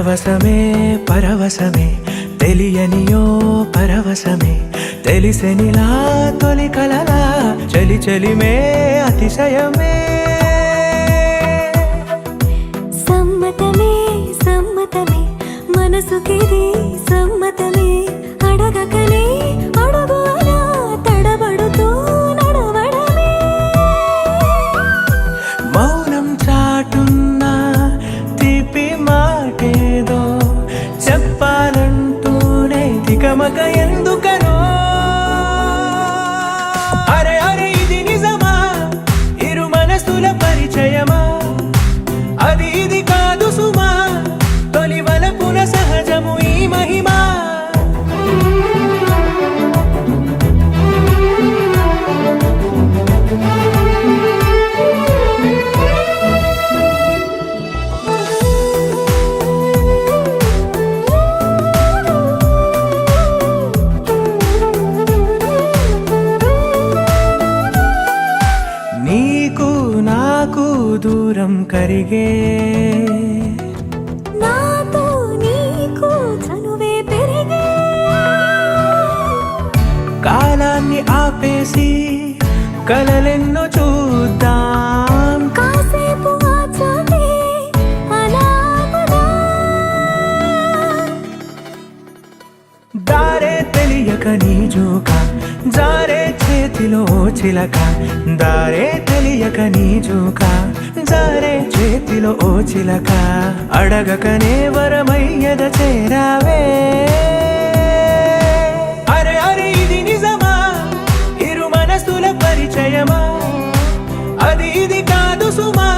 పరవశమే పరవశమే తెలియనియో పరవశమే తెలిసెనిలా తొలి కలలా చలి చలిమే అతిశయమే సమ్మతమే సమ్మతమే మనసుకిది సమ్మతమే అడగకనే అడుగులా తడబడుతూ నడవడమే మౌనం చాటున్న తీపి మాటేదో చెప్పాలంటూనే తికమక ఎందుకనో అరే అరే ఇది నిజమా ఇరు మనసుల పరిచయమా అది ఇది కాదు సుమా తొలి వలపున సహజము ఈ మహిమా నీకు నాకు దూరం కరిగే నాతో నీకు చనువే పెరిగే కాలాన్ని ఆపేసి కలలెన్నో చూద్దాం కాసేపు ఆచాటే అలాగదా దారే తెలియక నీ జోక జారే చేతిలో చిలక దారే తెలియక నీ జోక జారే చేతిలో ఓ చిలక అడగకనే వరమయ్యద చేరావే అరే అరే ఇది నిజమా ఇరు మనసుల పరిచయమా అది ఇది కాదు సుమా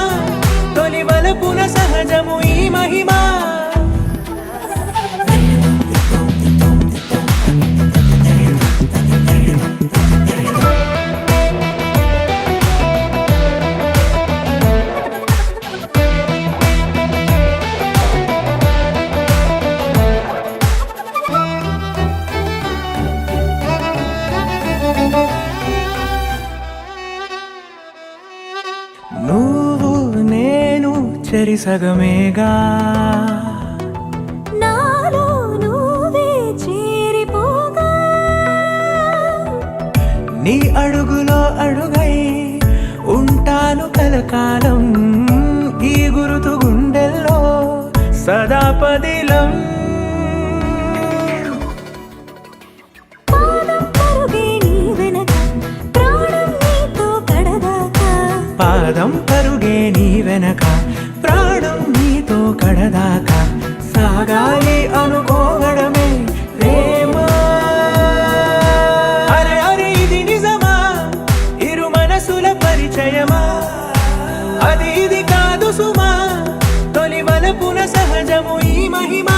తొలి వలపున సహజము ఈ మహిమా నువ్వు నేను చెరి సగమేగా నాలో నువ్వే చేరిపోగా నీ అడుగులో అడుగై ఉంటాను కలకాలం ఈ గురుతు గుండెల్లో సదా పదిలం పాదం పరుగే నీ వెనక ప్రాణం నీతో కడదాకా పాదం పరుగే నీ వెనక ప్రాణం నీతో కడదాకా సాగాలి అనుకోవడమే ప్రేమ అరే అరే ఇది నిజమా ఇరు మనసుల పరిచయమా అది ఇది కాదు సుమా తొలి వలపున సహజము ఈ మహిమ